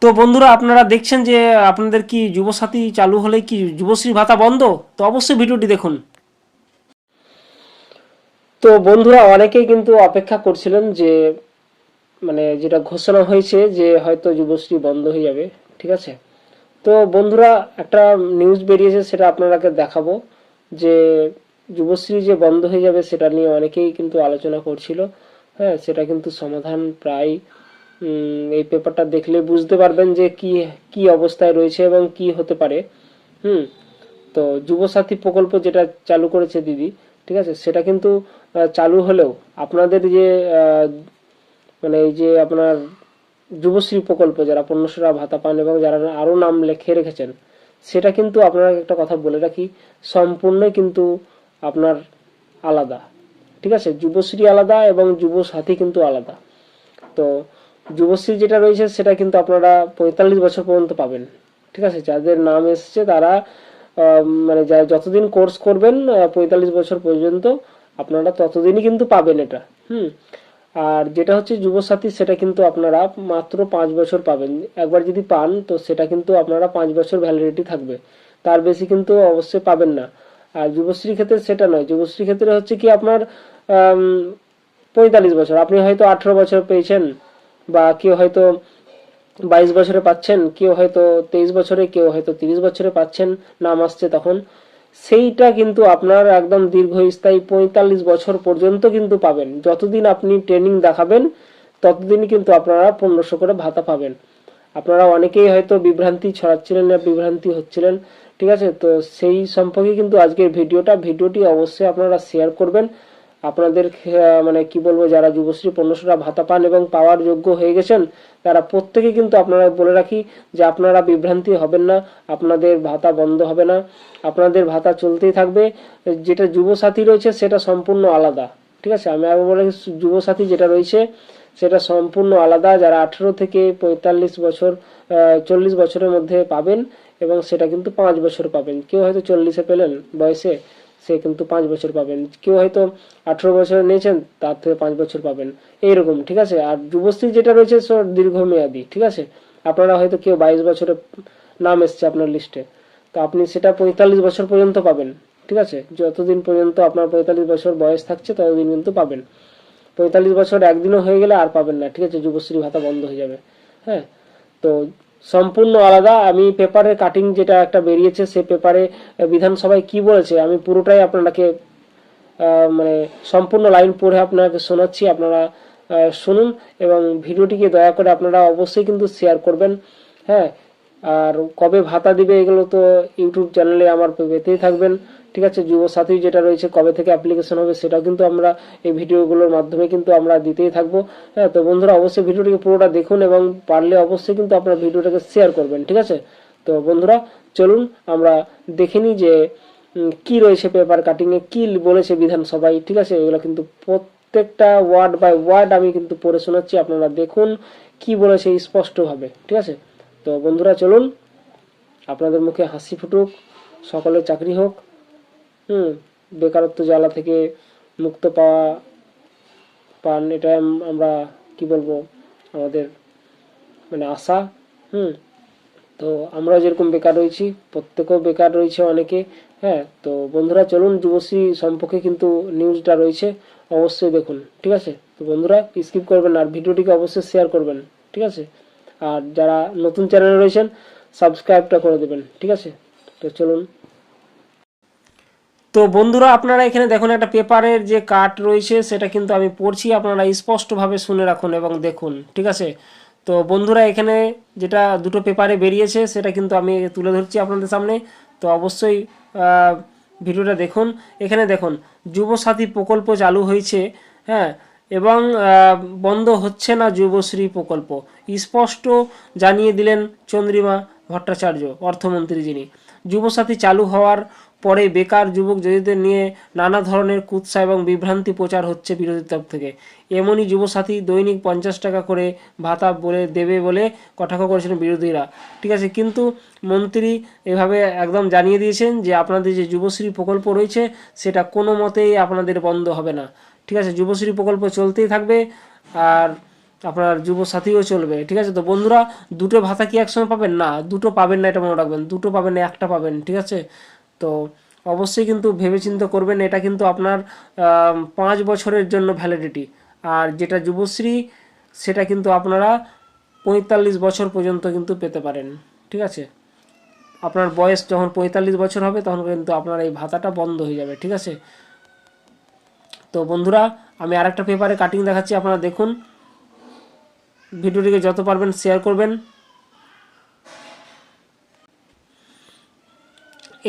তো বন্ধুরা আপনারা দেখছেন যে আপনাদের কি যুবসাথী চালু হলে কি যুবশ্রী ভাতা বন্ধ? তো অবশ্যই ভিডিওটি দেখুন। তো বন্ধুরা অনেকেই কিন্তু অপেক্ষা করছিলেন যে যেটা ঘোষণা হয়েছে যে হয়তো যুবশ্রী বন্ধ হয়ে যাবে, ঠিক আছে। তো বন্ধুরা একটা নিউজ বেরিয়েছে, সেটা আপনারাকে দেখাবো যে যুবশ্রী যে বন্ধ হয়ে যাবে সেটা নিয়ে অনেকেই কিন্তু আলোচনা করছিল। হ্যাঁ, সেটা কিন্তু সমাধান প্রায় এই পেপারটা দেখলে বুঝতে পারবেন যে কি কি অবস্থায় রয়েছে এবং কি হতে পারে। হুম তো যুবসাথী প্রকল্প যেটা চালু করেছে দিদি, ঠিক আছে, সেটা কিন্তু চালু হলেও আপনাদের যে এই যে আপনার যুবশ্রী প্রকল্প যারা 1500 টাকা ভাতা পান এবং যারা আরো নাম লিখে রেখেছেন, সেটা কিন্তু আপনারা একটা কথা বলে রাখি, সম্পূর্ণ কিন্তু আপনার আলাদা, ঠিক আছে। যুবশ্রী আলাদা এবং যুবসাথী কিন্তু আলাদা। তো যুবশ্রী যেটা রয়েছে সেটা কিন্তু আপনারা 45 বছর পর্যন্ত পাবেন, ঠিক আছে। যাদের নাম এসছে তারা যতদিন কোর্স করবেন 45 বছর পর্যন্ত আপনারা ততদিনই কিন্তু পাবেন এটা। আর যেটা হচ্ছে যুবসাথী, সেটা কিন্তু আপনারা মাত্র 5 বছর পাবেন। একবার যদি পান তো সেটা কিন্তু আপনারা 5 বছর ভ্যালিডিটি থাকবে, তার বেশি কিন্তু অবশ্যই পাবেন না। আর যুবশ্রীর ক্ষেত্রে সেটা নয়, যুবশ্রীর ক্ষেত্রে হচ্ছে কি আপনার 45 বছর, আপনি হয়তো 18 বছর পেয়েছেন, বা কেউ হয়তো 22 বছরে পাচ্ছেন, কেউ হয়তো 23 বছরে, কেউ হয়তো 30 বছরে পাচ্ছেন, নাম আসছে তখন। সেইটা কিন্তু আপনার একদম দীর্ঘস্থায়ী 45 বছর পর্যন্ত কিন্তু পাবেন। যতদিন আপনি ট্রেনিং দেখাবেন ততদিনই কিন্তু আপনারা 1500 করে ভাতা পাবেন। আপনারা অনেকেই হয়তো বিভ্রান্তি ছড়াচ্ছিলেন না, বিভ্রান্তি হচ্ছিলেন, ঠিক আছে। তো সেই সম্পর্কে কিন্তু আজকের ভিডিওটি অবশ্যই আপনারা শেয়ার করবেন। আপনাদের কি বলবো, যারা যুবশ্রী 1500 টাকা ভাতা পান এবং পাওয়ার যোগ্য হয়ে গেছেন, তারা প্রত্যেকে কিন্তু আপনারা বলে রাখি যে আপনারা বিভ্রান্তি হবেন না, আপনাদের ভাতা বন্ধ হবে না, আপনাদের ভাতা চলতেই থাকবে। যেটা যুবসাথী রয়েছে সেটা সম্পূর্ণ আলাদা, ঠিক আছে। আমি আবার বলে, যুবসাথী যেটা রয়েছে সেটা সম্পূর্ণ আলাদা। যারা 18 থেকে 45 বছর 40 বছরের মধ্যে পাবেন, এবং সেটা কিন্তু 5 বছর পাবেন। কেউ হয়তো 40-এ পেলেন বয়সে, সে কিন্তু 5 বছর পাবেন। কেউ হয়তো 18 বছর নিয়েছেন, তার থেকে 5 বছর পাবেন, এইরকম, ঠিক আছে। আর যুবশ্রী যেটা রয়েছে সেটা দীর্ঘমেয়াদী, ঠিক আছে। আপনারা হয়তো কেউ 22 বছরে নাম এসছে আপনার লিস্টে, তো আপনি সেটা 45 বছর পর্যন্ত পাবেন, ঠিক আছে। যতদিন পর্যন্ত আপনার 45 বছর বয়স থাকছে ততদিন কিন্তু পাবেন। 45 বছর একদিনও হয়ে গেলে আর পাবেন না, ঠিক আছে, যুবশ্রী ভাতা বন্ধ হয়ে যাবে। হ্যাঁ, তো সম্পূর্ণ আলাদা। আমি পেপারের কাটিং যেটা একটা বেরিয়েছে, সে পেপারে বিধানসভায় কি বলেছে আমি পুরোটাই আপনাকে সম্পূর্ণ লাইন পড়ে আপনাকে শোনাচ্ছি। আপনারা শুনুন এবং ভিডিওটিকে দয়া করে আপনারা অবশ্যই কিন্তু শেয়ার করবেন। হ্যাঁ, আর কবে ভাতা দিবে এগুলো তো ইউটিউব চ্যানেলে আমার পেতেই থাকবেন, ঠিক আছে। যুবসাথী যেটা রয়েছে কবে থেকে অ্যাপ্লিকেশন হবে সেটাও কিন্তু আমরা এই ভিডিওগুলোর মাধ্যমে কিন্তু আমরা দিতেই থাকবো। হ্যাঁ, তো বন্ধুরা অবশ্যই ভিডিওটিকে পুরোটা দেখুন এবং পারলে অবশ্যই কিন্তু আপনারা ভিডিওটাকে শেয়ার করবেন, ঠিক আছে। তো বন্ধুরা চলুন আমরা দেখে নিই যে কি রয়েছে পেপার কাটিং এ, কি বলেছে বিধানসভায়, ঠিক আছে। এগুলো কিন্তু প্রত্যেকটা ওয়ার্ড বাই ওয়ার্ড আমি কিন্তু পড়ে শোনাচ্ছি, আপনারা দেখুন কি বলেছে স্পষ্টভাবে, ঠিক আছে। তো বন্ধুরা চলুন, আপনাদের মুখে হাসি ফুটুক, সকলের চাকরি হোক, বেকারত্ব জ্বালা থেকে মুক্ত পান, এটাই আমরা কি বলবো আমাদের আশা। তো আমরা যেরকম বেকার রয়েছি, প্রত্যেকেও বেকার রয়েছে অনেকে। হ্যাঁ, তো বন্ধুরা চলুন, যুবশ্রী সম্পর্কে কিন্তু নিউজটা রয়েছে, অবশ্যই দেখুন, ঠিক আছে। তো বন্ধুরা স্কিপ করবেন আর ভিডিওটিকে অবশ্যই শেয়ার করবেন, ঠিক আছে। আর যারা নতুন চ্যানেলে রয়েছেন সাবস্ক্রাইবটা করে দেবেন, ঠিক আছে। তো চলুন। তো বন্ধুরা আপনারা এখানে দেখুন, একটা পেপারের যে কাট রয়েছে সেটা কিন্তু আমি পড়ছি, আপনারা স্পষ্টভাবে শুনে রাখুন এবং দেখুন, ঠিক আছে। তো বন্ধুরা এখানে যেটা দুটো পেপারে বেরিয়েছে সেটা কিন্তু আমি তুলে ধরছি আপনাদের সামনে। তো অবশ্যই ভিডিওটা দেখুন। এখানে দেখুন, যুবসাথী প্রকল্প চালু হয়েছে, হ্যাঁ, এবং বন্ধ হচ্ছে না যুবশ্রী প্রকল্প, স্পষ্ট জানিয়ে দিলেন চন্দ্রিমা ভট্টাচার্য, অর্থমন্ত্রী যিনি। যুবসাথী চালু হওয়ার পরে বেকার যুবক যুবতীদের নিয়ে নানা ধরনের কুৎসা এবং বিভ্রান্তি প্রচার হচ্ছে বিরোধী তরফ থেকে। এমনই যুবসাথী দৈনিক 50 টাকা করে ভাতা বলে দেবে বলে কটাক্ষ করেছিলেন বিরোধীরা, ঠিক আছে। কিন্তু মন্ত্রী এভাবে একদম জানিয়ে দিয়েছেন যে আপনাদের যে যুবশ্রী প্রকল্প রয়েছে সেটা কোনো মতেই আপনাদের বন্ধ হবে না, ঠিক আছে। যুবশ্রী প্রকল্প চলতেই থাকবে। আর আপনার যুবসাথীও চলবে, ঠিক আছে। তো বন্ধুরা, দুটো ভাতা কি একসঙ্গে পাবেন? না, দুটো পাবেন না, এটা মনে রাখবেন। দুটো পাবেন না, একটা পাবেন, ঠিক আছে। তো অবশ্যই কিন্তু ভেবেচিন্তে করবেন। এটা কিন্তু আপনার 5 বছরের জন্য ভ্যালিডিটি। আর যেটা যুবশ্রী, সেটা কিন্তু আপনারা 45 বছর পর্যন্ত কিন্তু পেতে পারেন, ঠিক আছে। আপনার বয়স যখন 45 বছর হবে তখন কিন্তু আপনার এই ভাতাটা বন্ধ হয়ে যাবে, ঠিক আছে। তো বন্ধুরা, আমি আরেকটা পেপারে কাটিং দেখাচ্ছি, আপনারা দেখুন। ভিডিওটিকে যত পারবেন শেয়ার করবেন।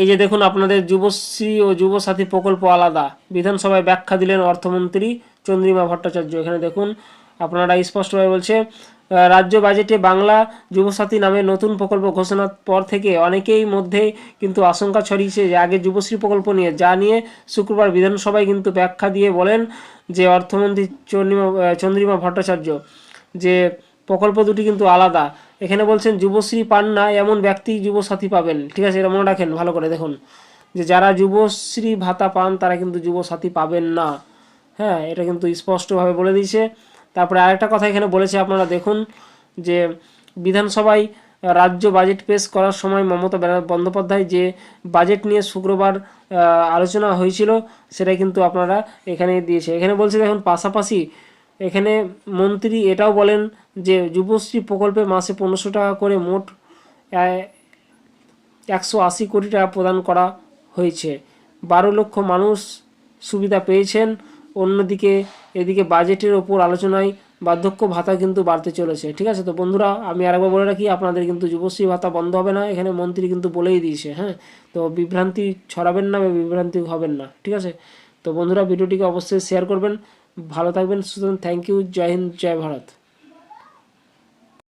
এই যে দেখুন, আপনাদের যুবশ্রী ও যুবসাথী প্রকল্প আলাদা, বিধানসভায় ব্যাখ্যা দিলেন অর্থমন্ত্রী চন্দ্রিমা ভট্টাচার্য। এখানে দেখুন, আপনারা স্পষ্টভাবে বলছে, রাজ্য বাজেটে বাংলা যুবসাথী নামে নতুন প্রকল্প ঘোষণার পর থেকে অনেকেই মধ্যে কিন্তু আশঙ্কা ছড়িয়েছে যে আগে যুবশ্রী প্রকল্প নিয়ে, যা নিয়ে শুক্রবার বিধানসভায় কিন্তু ব্যাখ্যা দিয়ে বলেন যে অর্থমন্ত্রী চন্দ্রিমা ভট্টাচার্য যে প্রকল্প দুটি কিন্তু আলাদা। এখানে বলছেন যুবশ্রী পান না এমন ব্যক্তি যুবসাথী পাবেন, ঠিক আছে। এটা মনে রাখেন ভালো করে, দেখুন যে যারা যুবশ্রী ভাতা পান তারা কিন্তু যুবসাথী পাবেন না। হ্যাঁ, এটা কিন্তু স্পষ্টভাবে বলে দিয়েছে। তারপরে আরেকটা কথা এখানে বলেছে, আপনারা দেখুন যে বিধানসভায় রাজ্য বাজেট পেশ করার সময় মমতা বন্দ্যোপাধ্যায় যে বাজেট নিয়ে শুক্রবার আলোচনা হয়েছিল, সেটাই কিন্তু আপনারা এখানে দিয়েছে। এখানে বলছে দেখুন, পাশাপাশি এখানে মন্ত্রী এটাও বলেন যে যুবশ্রী প্রকল্পে মাসে 1500 টাকা করে মোট 180 কোটি টাকা প্রদান করা হয়েছে। 12 লক্ষ মানুষ সুবিধা পেয়েছেন। অন্যদিকে এদিকে বাজেটের ওপর আলোচনায় বার্ধক্য ভাতা কিন্তু বাড়তে চলেছে, ঠিক আছে। তো বন্ধুরা, আমি আরেকবার বলে রাখি, আপনাদের কিন্তু যুবশ্রী ভাতা বন্ধ হবে না, এখানে মন্ত্রী কিন্তু বলেই দিয়েছে। হ্যাঁ, তো বিভ্রান্তি ছড়াবেন না বা বিভ্রান্তি হবেন না, ঠিক আছে। তো বন্ধুরা, ভিডিওটিকে অবশ্যই শেয়ার করবেন। ভালো থাকবেন, সুতরাং থ্যাংক ইউ। জয় হিন্দ, জয় ভারত।